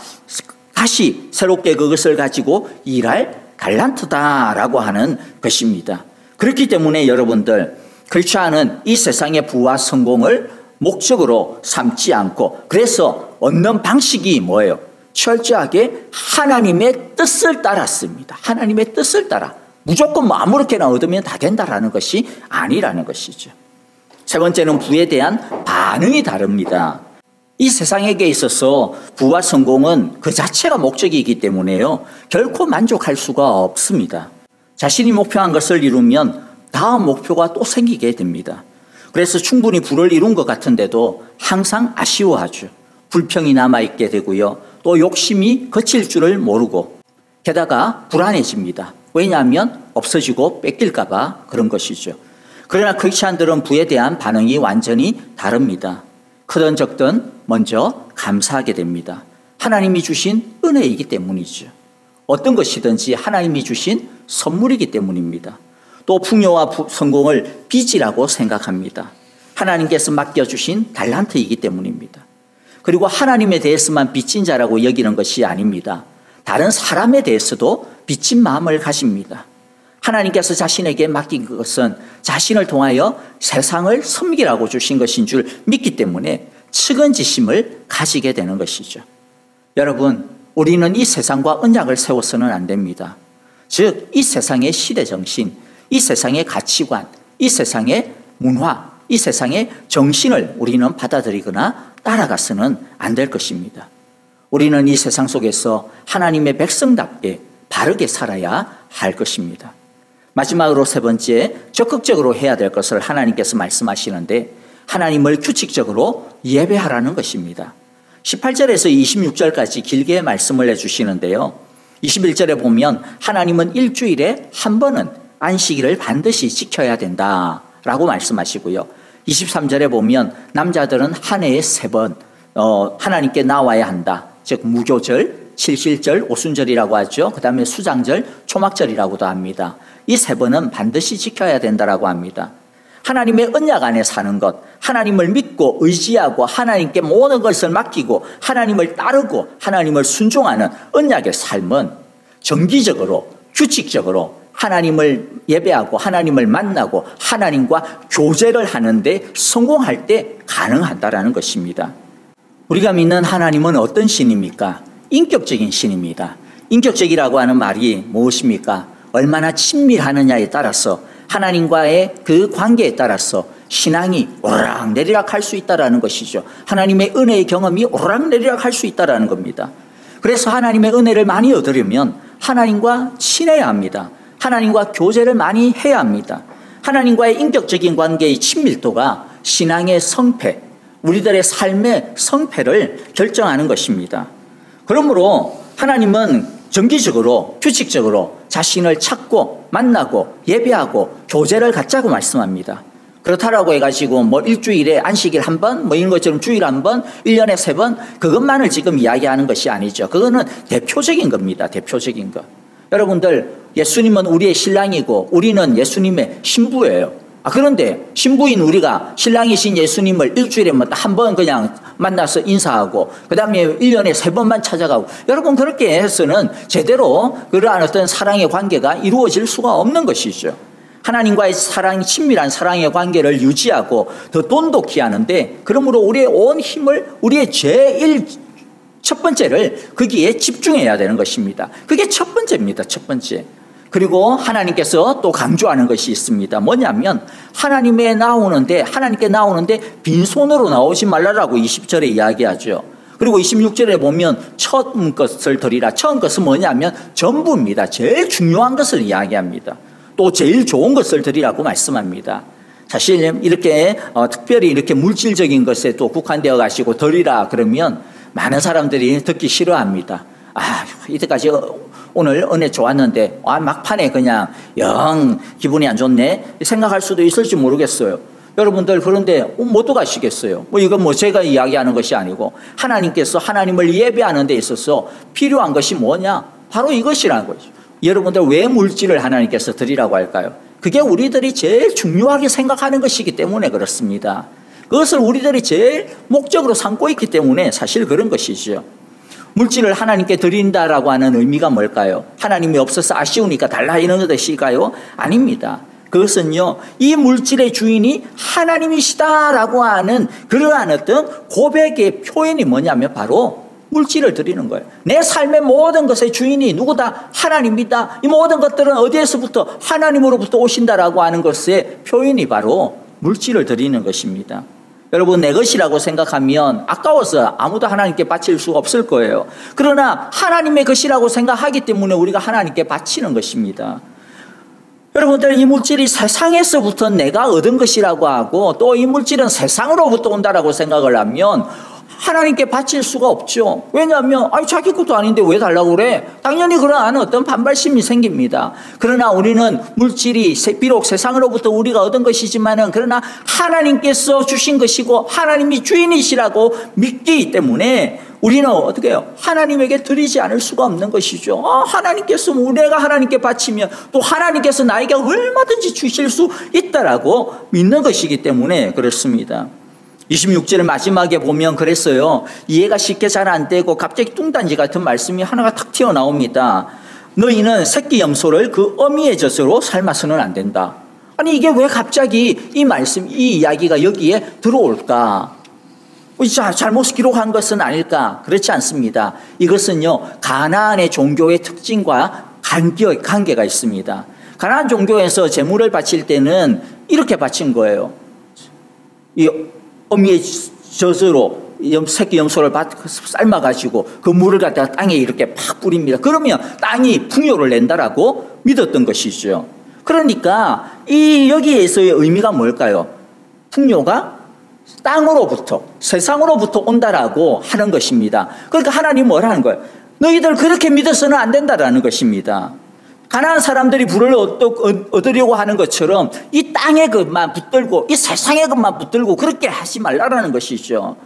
다시 새롭게 그것을 가지고 일할 달란트다라고 하는 것입니다. 그렇기 때문에 여러분들, 크리스천은 이 세상의 부와 성공을 목적으로 삼지 않고, 그래서 얻는 방식이 뭐예요? 철저하게 하나님의 뜻을 따랐습니다. 하나님의 뜻을 따라 무조건 뭐 아무렇게나 얻으면 다 된다라는 것이 아니라는 것이죠. 세 번째는 부에 대한 반응이 다릅니다. 이 세상에게 있어서 부와 성공은 그 자체가 목적이기 때문에요, 결코 만족할 수가 없습니다. 자신이 목표한 것을 이루면 다음 목표가 또 생기게 됩니다. 그래서 충분히 부를 이룬 것 같은데도 항상 아쉬워하죠. 불평이 남아있게 되고요, 또 욕심이 거칠 줄을 모르고, 게다가 불안해집니다. 왜냐하면 없어지고 뺏길까 봐 그런 것이죠. 그러나 크리스찬들은 부에 대한 반응이 완전히 다릅니다. 크든 적든 먼저 감사하게 됩니다. 하나님이 주신 은혜이기 때문이죠. 어떤 것이든지 하나님이 주신 선물이기 때문입니다. 또 풍요와 성공을 빚이라고 생각합니다. 하나님께서 맡겨주신 달란트이기 때문입니다. 그리고 하나님에 대해서만 빚진 자라고 여기는 것이 아닙니다. 다른 사람에 대해서도 빚진 마음을 가집니다. 하나님께서 자신에게 맡긴 것은 자신을 통하여 세상을 섬기라고 주신 것인 줄 믿기 때문에 측은지심을 가지게 되는 것이죠. 여러분, 우리는 이 세상과 언약을 세워서는 안 됩니다. 즉, 이 세상의 시대정신, 이 세상의 가치관, 이 세상의 문화, 이 세상의 정신을 우리는 받아들이거나 따라가서는 안 될 것입니다. 우리는 이 세상 속에서 하나님의 백성답게 바르게 살아야 할 것입니다. 마지막으로 세 번째, 적극적으로 해야 될 것을 하나님께서 말씀하시는데, 하나님을 규칙적으로 예배하라는 것입니다. 18절에서 26절까지 길게 말씀을 해주시는데요, 21절에 보면 하나님은 일주일에 한 번은 안식일을 반드시 지켜야 된다라고 말씀하시고요, 23절에 보면 남자들은 한 해에 3번 하나님께 나와야 한다. 즉 무교절, 칠실절, 오순절이라고 하죠. 그 다음에 수장절, 초막절이라고도 합니다. 이 3번은 반드시 지켜야 된다라고 합니다. 하나님의 언약 안에 사는 것, 하나님을 믿고 의지하고 하나님께 모든 것을 맡기고 하나님을 따르고 하나님을 순종하는 언약의 삶은 정기적으로, 규칙적으로 하나님을 예배하고 하나님을 만나고 하나님과 교제를 하는데 성공할 때 가능하다라는 것입니다. 우리가 믿는 하나님은 어떤 신입니까? 인격적인 신입니다. 인격적이라고 하는 말이 무엇입니까? 얼마나 친밀하느냐에 따라서, 하나님과의 그 관계에 따라서 신앙이 오르락내리락 할 수 있다는 것이죠. 하나님의 은혜의 경험이 오르락내리락 할 수 있다는 겁니다. 그래서 하나님의 은혜를 많이 얻으려면 하나님과 친해야 합니다. 하나님과 교제를 많이 해야 합니다. 하나님과의 인격적인 관계의 친밀도가 신앙의 성패, 우리들의 삶의 성패를 결정하는 것입니다. 그러므로 하나님은 정기적으로, 규칙적으로 자신을 찾고 만나고 예배하고 교제를 갖자고 말씀합니다. 그렇다라고 해가지고 뭐 일주일에 안식일 한 번, 뭐 이런 것처럼 주일 한 번, 1년에 3번, 그것만을 지금 이야기하는 것이 아니죠. 그거는 대표적인 겁니다. 대표적인 것. 여러분들, 예수님은 우리의 신랑이고 우리는 예수님의 신부예요. 그런데 신부인 우리가 신랑이신 예수님을 일주일에 한 번 그냥 만나서 인사하고 그 다음에 1년에 3번만 찾아가고, 여러분 그렇게 해서는 제대로 그러한 어떤 사랑의 관계가 이루어질 수가 없는 것이죠. 하나님과의 사랑, 친밀한 사랑의 관계를 유지하고 더 돈독히 하는데, 그러므로 우리의 온 힘을, 우리의 첫 번째를 거기에 집중해야 되는 것입니다. 그게 첫 번째입니다. 첫 번째. 그리고 하나님께서 또 강조하는 것이 있습니다. 뭐냐면 하나님께 나오는데 빈손으로 나오지 말라라고 20절에 이야기하죠. 그리고 26절에 보면 처음 것을 드리라. 처음 것은 뭐냐면 전부입니다. 제일 중요한 것을 이야기합니다. 또 제일 좋은 것을 드리라고 말씀합니다. 사실 이렇게 특별히 이렇게 물질적인 것에 또 국한되어 가시고 드리라 그러면 많은 사람들이 듣기 싫어합니다. 이때까지 오늘 은혜 좋았는데 막판에 그냥 영 기분이 안 좋네 생각할 수도 있을지 모르겠어요. 여러분들 그런데 못 가시겠어요? 이건 제가 이야기하는 것이 아니고 하나님께서 하나님을 예배하는 데 있어서 필요한 것이 뭐냐? 바로 이것이라는 거죠. 여러분들 왜 물질을 하나님께서 드리라고 할까요? 그게 우리들이 제일 중요하게 생각하는 것이기 때문에 그렇습니다. 그것을 우리들이 제일 목적으로 삼고 있기 때문에 사실 그런 것이죠. 물질을 하나님께 드린다라고 하는 의미가 뭘까요? 하나님이 없어서 아쉬우니까 달라 이런 것일까요? 아닙니다. 그것은요, 이 물질의 주인이 하나님이시다라고 하는 그러한 어떤 고백의 표현이 뭐냐면 바로 물질을 드리는 거예요. 내 삶의 모든 것의 주인이 누구다? 하나님이다. 이 모든 것들은 어디에서부터? 하나님으로부터 오신다라고 하는 것의 표현이 바로 물질을 드리는 것입니다. 여러분, 내 것이라고 생각하면 아까워서 아무도 하나님께 바칠 수가 없을 거예요. 그러나 하나님의 것이라고 생각하기 때문에 우리가 하나님께 바치는 것입니다. 여러분들, 이 물질이 세상에서부터 내가 얻은 것이라고 하고 또 이 물질은 세상으로부터 온다라고 생각을 하면 하나님께 바칠 수가 없죠. 왜냐하면 자기 것도 아닌데 왜 달라고 그래? 당연히 그러한 어떤 반발심이 생깁니다. 그러나 우리는 물질이 비록 세상으로부터 우리가 얻은 것이지만은 그러나 하나님께서 주신 것이고 하나님이 주인이시라고 믿기 때문에 우리는 어떻게 해요? 하나님에게 드리지 않을 수가 없는 것이죠. 하나님께서 내가 하나님께 바치면 또 하나님께서 나에게 얼마든지 주실 수 있다라고 믿는 것이기 때문에 그렇습니다. 26절 마지막에 보면 그랬어요. 이해가 쉽게 잘 안 되고 갑자기 뚱딴지 같은 말씀이 하나가 탁 튀어나옵니다. 너희는 새끼 염소를 그 어미의 젖으로 삶아서는 안 된다. 아니 이게 왜 갑자기 이 말씀, 이 이야기가 여기에 들어올까? 잘못 기록한 것은 아닐까? 그렇지 않습니다. 이것은요, 가나안의 종교의 특징과 관계가 있습니다. 가나안 종교에서 제물을 바칠 때는 이렇게 바친 거예요. 이 어미의 젖으로 새끼 염소를 삶아가지고 그 물을 갖다가 땅에 이렇게 팍 뿌립니다. 그러면 땅이 풍요를 낸다라고 믿었던 것이죠. 그러니까 여기에서의 의미가 뭘까요? 풍요가 땅으로부터, 세상으로부터 온다라고 하는 것입니다. 그러니까 하나님은 뭐라는 거예요? 너희들 그렇게 믿어서는 안 된다라는 것입니다. 가난한 사람들이 부를 얻으려고 하는 것처럼 이 땅의 것만 붙들고 이 세상의 것만 붙들고 그렇게 하지 말라라는 것이죠.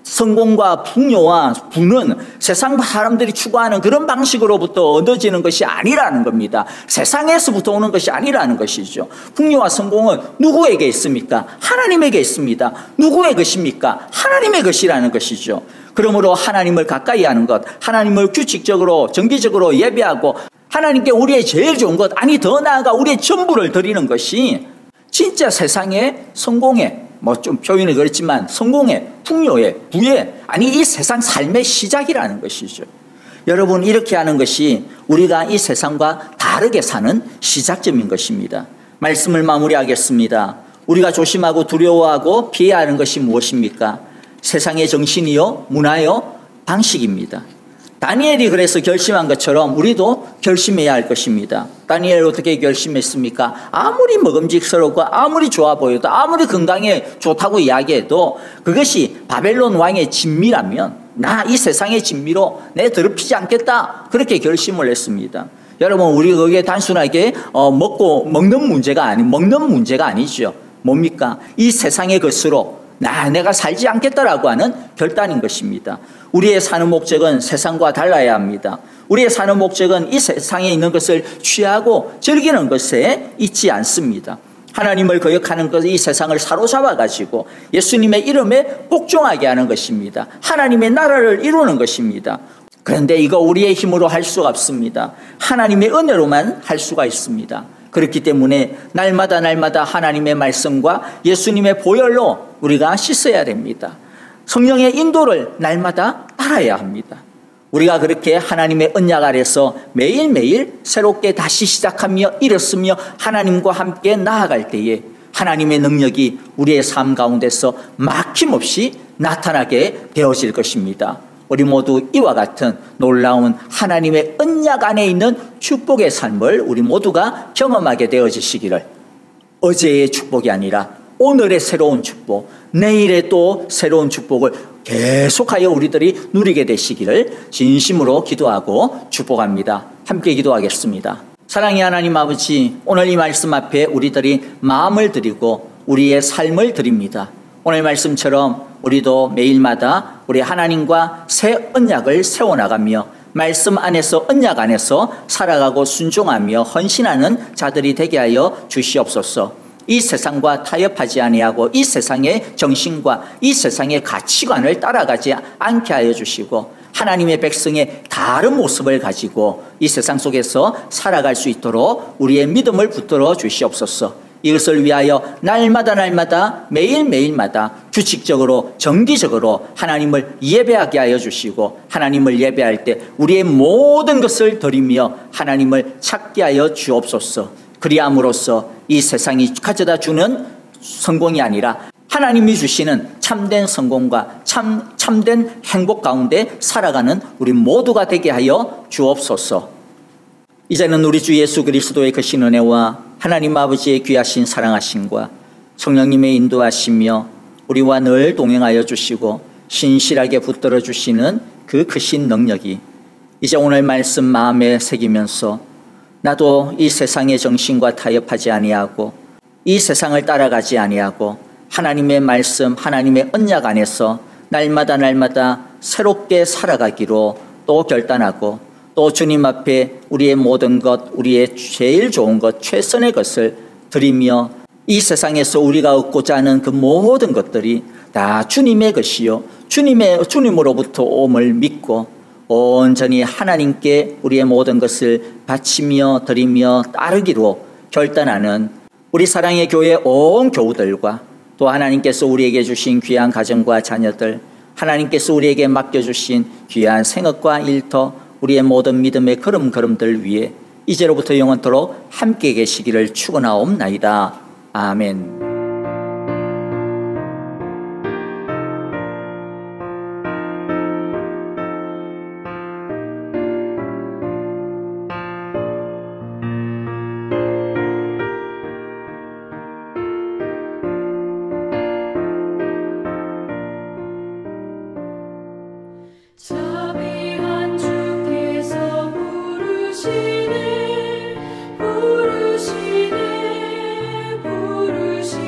성공과 풍요와 부는 세상 사람들이 추구하는 그런 방식으로부터 얻어지는 것이 아니라는 겁니다. 세상에서부터 오는 것이 아니라는 것이죠. 풍요와 성공은 누구에게 있습니까? 하나님에게 있습니다. 누구의 것입니까? 하나님의 것이라는 것이죠. 그러므로 하나님을 가까이 하는 것, 하나님을 규칙적으로 정기적으로 예배하고 하나님께 우리의 제일 좋은 것, 아니 더 나아가 우리의 전부를 드리는 것이 진짜 세상의 성공에, 좀 표현이 그렇지만 성공의, 풍요의, 부의, 아니 이 세상 삶의 시작이라는 것이죠. 여러분, 이렇게 하는 것이 우리가 이 세상과 다르게 사는 시작점인 것입니다. 말씀을 마무리하겠습니다. 우리가 조심하고 두려워하고 피해야 하는 것이 무엇입니까? 세상의 정신이요, 문화요, 방식입니다. 다니엘이 그래서 결심한 것처럼 우리도 결심해야 할 것입니다. 다니엘 어떻게 결심했습니까? 아무리 먹음직스럽고 아무리 좋아 보여도 아무리 건강에 좋다고 이야기해도 그것이 바벨론 왕의 진미라면 나 이 세상의 진미로 내 더럽히지 않겠다, 그렇게 결심을 했습니다. 여러분, 우리 그게 단순하게 먹는 문제가 아니죠. 뭡니까? 이 세상의 것으로 내가 살지 않겠다라고 하는 결단인 것입니다. 우리의 사는 목적은 세상과 달라야 합니다. 우리의 사는 목적은 이 세상에 있는 것을 취하고 즐기는 것에 있지 않습니다. 하나님을 거역하는 것, 이 세상을 사로잡아 가지고 예수님의 이름에 복종하게 하는 것입니다. 하나님의 나라를 이루는 것입니다. 그런데 이거 우리의 힘으로 할 수가 없습니다. 하나님의 은혜로만 할 수가 있습니다. 그렇기 때문에 날마다 하나님의 말씀과 예수님의 보혈로 우리가 씻어야 됩니다. 성령의 인도를 날마다 따라야 합니다. 우리가 그렇게 하나님의 언약 아래서 매일매일 새롭게 다시 시작하며 일었으며 하나님과 함께 나아갈 때에 하나님의 능력이 우리의 삶 가운데서 막힘없이 나타나게 되어질 것입니다. 우리 모두 이와 같은 놀라운 하나님의 언약 안에 있는 축복의 삶을 우리 모두가 경험하게 되어지시기를, 어제의 축복이 아니라 오늘의 새로운 축복, 내일의 또 새로운 축복을 계속하여 우리들이 누리게 되시기를 진심으로 기도하고 축복합니다. 함께 기도하겠습니다. 사랑의 하나님 아버지, 오늘 이 말씀 앞에 우리들이 마음을 드리고 우리의 삶을 드립니다. 오늘 말씀처럼 우리도 매일마다 우리 하나님과 새 언약을 세워나가며 말씀 안에서, 언약 안에서 살아가고 순종하며 헌신하는 자들이 되게 하여 주시옵소서. 이 세상과 타협하지 아니하고 이 세상의 정신과 이 세상의 가치관을 따라가지 않게 하여 주시고, 하나님의 백성의 다른 모습을 가지고 이 세상 속에서 살아갈 수 있도록 우리의 믿음을 붙들어 주시옵소서. 이것을 위하여 날마다 매일매일마다 규칙적으로 정기적으로 하나님을 예배하게 하여 주시고, 하나님을 예배할 때 우리의 모든 것을 드리며 하나님을 찾게 하여 주옵소서. 그리함으로써 이 세상이 가져다 주는 성공이 아니라 하나님이 주시는 참된 성공과 참된 행복 가운데 살아가는 우리 모두가 되게 하여 주옵소서. 이제는 우리 주 예수 그리스도의 크신 은혜와 하나님 아버지의 귀하신 사랑하심과 성령님의 인도하시며 우리와 늘 동행하여 주시고 신실하게 붙들어 주시는 그 크신 능력이 이제 오늘 말씀 마음에 새기면서, 나도 이 세상의 정신과 타협하지 아니하고 이 세상을 따라가지 아니하고 하나님의 말씀, 하나님의 언약 안에서 날마다 새롭게 살아가기로 또 결단하고, 또 주님 앞에 우리의 모든 것, 우리의 제일 좋은 것, 최선의 것을 드리며 이 세상에서 우리가 얻고자 하는 그 모든 것들이 다 주님의 것이요 주님으로부터 옴을 믿고 온전히 하나님께 우리의 모든 것을 바치며 드리며 따르기로 결단하는 우리 사랑의 교회 온 교우들과, 또 하나님께서 우리에게 주신 귀한 가정과 자녀들, 하나님께서 우리에게 맡겨주신 귀한 생업과 일터, 우리의 모든 믿음의 걸음들 위에 이제로부터 영원토록 함께 계시기를 축원하옵나이다. 아멘. 자비한 주께서 부르시네 부르시네 부르시네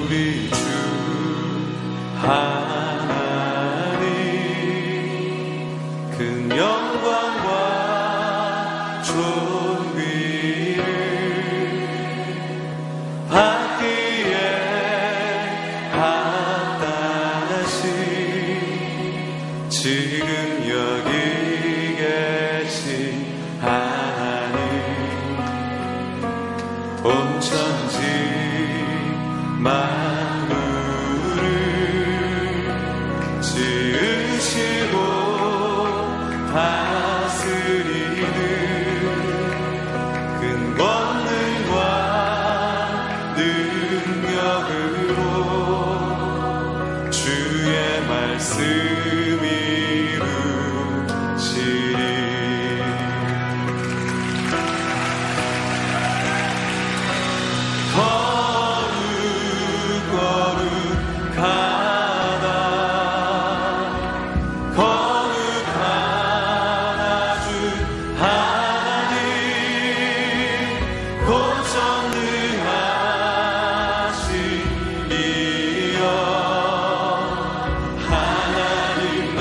우리 주 하나님 큰 영광과 존귀를 받기에 합당하신 지금 여기 계신 하나님 온 천지 만물을 지으시고 다스리는 큰 권능과 능력으로 주의 말씀 이루시리. 하나님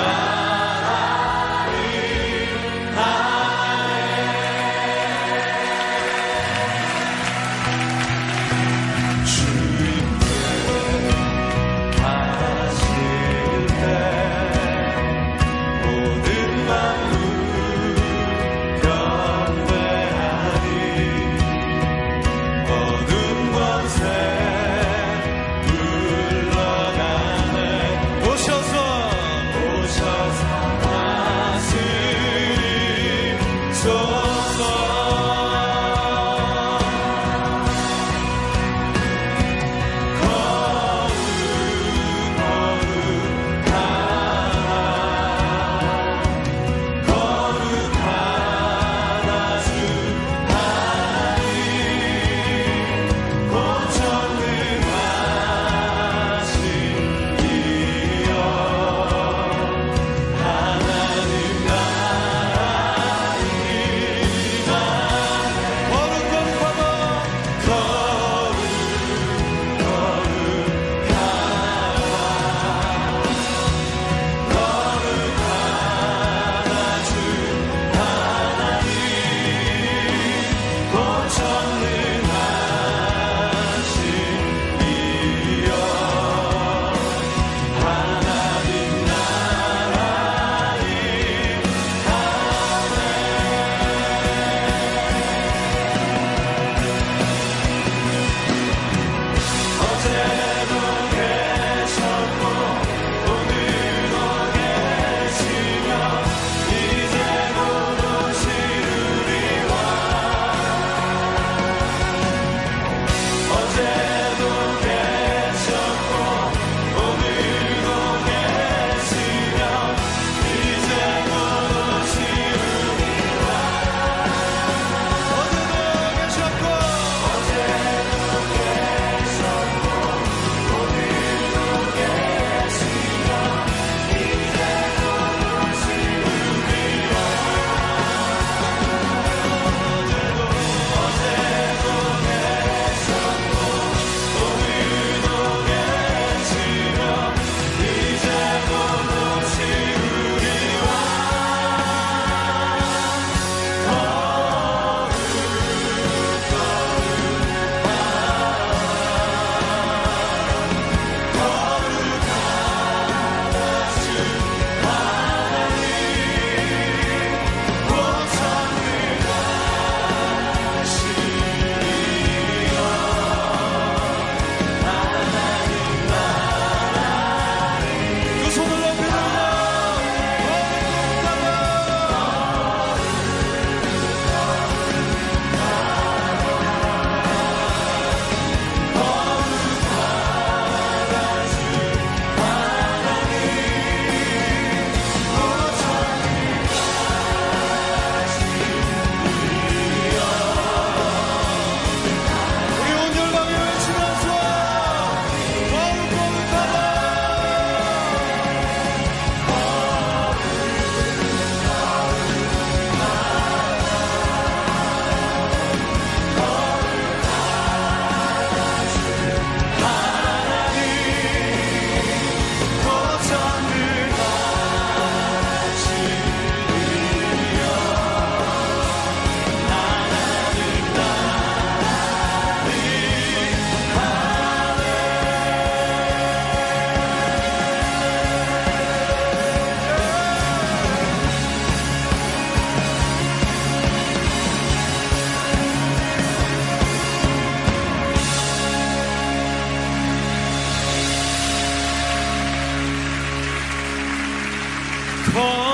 거